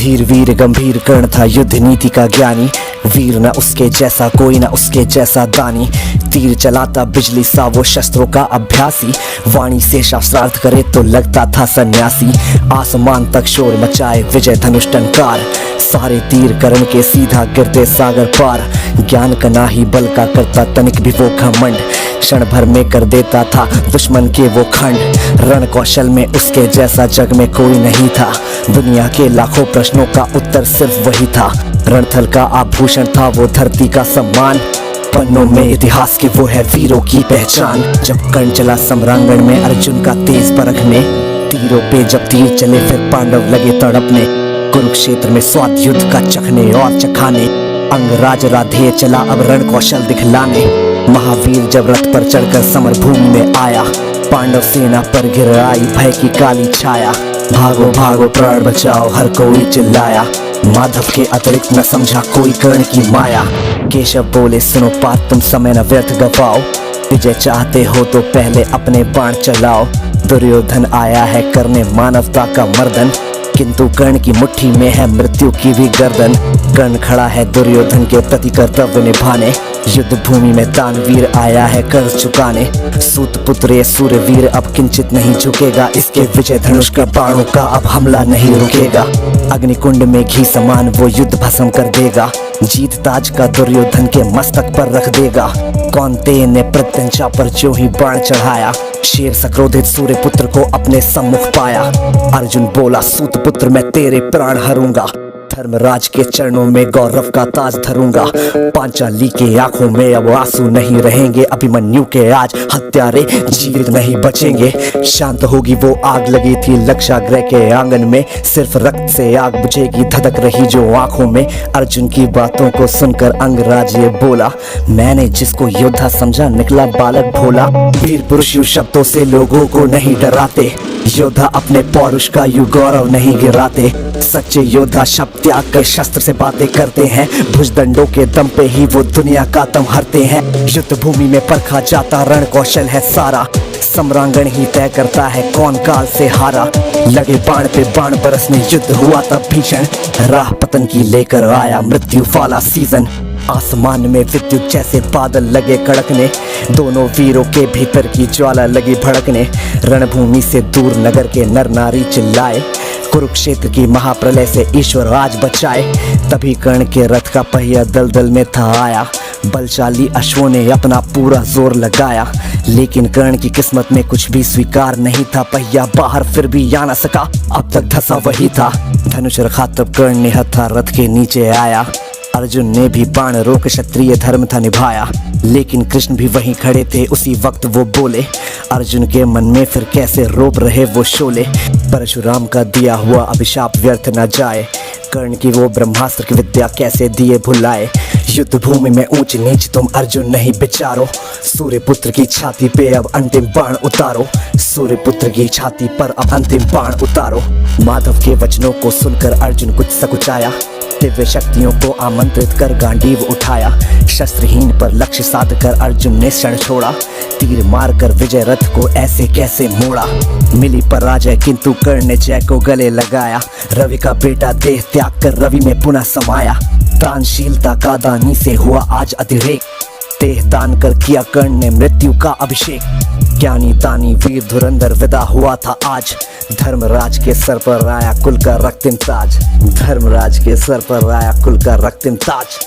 धीर वीर गंभीर कर्ण था युद्ध नीति का ज्ञानी, वीर न उसके जैसा कोई न उसके जैसा दानी। तीर चलाता बिजली सा वो शस्त्रों का अभ्यासी, वाणी से शास्त्रार्थ करे तो लगता था सन्यासी। आसमान तक शोर मचाए विजय धनुष टंकार, सारे तीर कर्ण के सीधा गिरते सागर पार। ज्ञान का ना ही बल का करता तनिक भी वो घमंड, क्षण भर में कर देता था दुश्मन के वो खंड। रण कौशल में उसके जैसा जग में कोई नहीं था, दुनिया के लाखों प्रश्नों का उत्तर सिर्फ वही था। रणथल का आभूषण था वो धरती का सम्मान, पन्नों में इतिहास की वो है वीरों की पहचान। जब कर्ण चला सम्रांगण में अर्जुन का तेज परखने, तीरों पे जब तीर चले फिर पांडव लगे तड़पने। कुरुक्षेत्र में स्वाद युद्ध का चखने और चखाने, अंगराज राधेय चला अब रण कौशल दिखलाने। महावीर जब रथ पर चढ़कर समर भूमि में आया, पांडव सेना पर गिर आई भय की काली छाया। भागो भागो प्राण बचाओ हर कोई चिल्लाया, माधव के अतिरिक्त न समझा कोई कर्ण की माया। केशव बोले सुनो बात तुम समय न व्यर्थ गवाओ, विजय चाहते हो तो पहले अपने बाण चलाओ। दुर्योधन आया है करने मानवता का मर्दन, किंतु कर्ण की मुट्ठी में है मृत्यु की भी गर्दन। कर्ण खड़ा है दुर्योधन के प्रति कर्तव्य निभाने, युद्ध भूमि में दानवीर आया है कर्ज चुकाने। सूत पुत्र ये सूर्यवीर अब किंचित नहीं झुकेगा, इसके विजय धनुष का बाणों का अब हमला नहीं रुकेगा। अग्निकुंड में घी समान वो युद्ध भस्म कर देगा, जीत ताज का दुर्योधन के मस्तक पर रख देगा। कौन्तेय ने प्रत्यंचा पर जो ही बाण चढ़ाया, शेर सक्रोधित सूर्य पुत्र को अपने सम्मुख पाया। अर्जुन बोला सूत पुत्र मैं तेरे प्राण हरूंगा, धर्मराज के चरणों में गौरव का ताज धरूंगा। पांचाली के आंखों में अब आंसू नहीं रहेंगे, अभिमन्यु के आज हत्यारे जीवित नहीं बचेंगे। शांत होगी वो आग लगी थी लक्षागृह के आंगन में, सिर्फ रक्त से आग बुझेगी धधक रही जो आंखों में। अर्जुन की बातों को सुनकर अंगराज ये बोला, मैंने जिसको योद्धा समझा निकला बालक भोला। वीर पुरुष यू शब्दों से लोगों को नहीं डराते, योद्धा अपने पौरुष का यू गौरव नहीं गिराते। सच्चे योद्धा शब्द त्याग कर शस्त्र से बातें करते हैं, भुजदंडों के दम पे ही वो दुनिया का दम हरते हैं। युद्ध भूमि में परखा जाता रण कौशल है सारा, सम्रांगण ही तय करता है कौन काल से हारा। लगे बाण पे बाण बरसने युद्ध हुआ तब भीषण, राह पतन की लेकर आया मृत्यु वाला सीजन। आसमान में विद्युत जैसे बादल लगे कड़कने, दोनों वीरों के भीतर की ज्वाला लगी भड़कने। रणभूमि से दूर नगर के नर नारी चिल्लाए, कुरुक्षेत्र की महाप्रलय से ईश्वर आज बचाए। तभी कर्ण के रथ का पहिया दलदल में था आया, बलशाली अश्वों ने अपना पूरा जोर लगाया। लेकिन कर्ण की किस्मत में कुछ भी स्वीकार नहीं था, पहिया बाहर फिर भी आ न सका, अब तक धंसा वही था। धनुष रखा तब कर्ण ने हथा रथ के नीचे आया, अर्जुन ने भी बाण रोक क्षत्रिय धर्म था निभाया। लेकिन कृष्ण भी वहीं खड़े थे उसी वक्त वो बोले, अर्जुन के मन में फिर कैसे रोप रहे वो शोले। परशुराम का दिया हुआ अभिशाप व्यर्थ न जाए, कर्ण की वो ब्रह्मास्त्र की विद्या कैसे दिए भुलाए। युद्ध भूमि में ऊंच नीच तुम अर्जुन नहीं विचारो, सूर्य पुत्र की छाती पे अब अंतिम बाण उतारो। सूर्य पुत्र की छाती पर अब अंतिम बाण उतारो। माधव के वचनों को सुनकर अर्जुन कुछ सकुचाया, दिव्य शक्तियों को आमंत्रित कर गांडीव उठाया। शस्त्रहीन पर लक्ष्य साध कर अर्जुन ने क्षण छोड़ा, तीर मार कर विजय रथ को ऐसे कैसे मोड़ा। मिली पराजय किंतु कर्ण ने जय को गले लगाया, रवि का बेटा देह त्याग कर रवि में पुनः समाया। दानशीलता का दानी से हुआ आज अतिरेक, देह दान कर किया कर्ण ने मृत्यु का अभिषेक। ज्ञानी दानी वीर धुरंधर विदा हुआ था आज, धर्मराज के सर पर आया कुल का रक्तिम ताज। धर्मराज के सर पर आया कुल का रक्तिम ताज।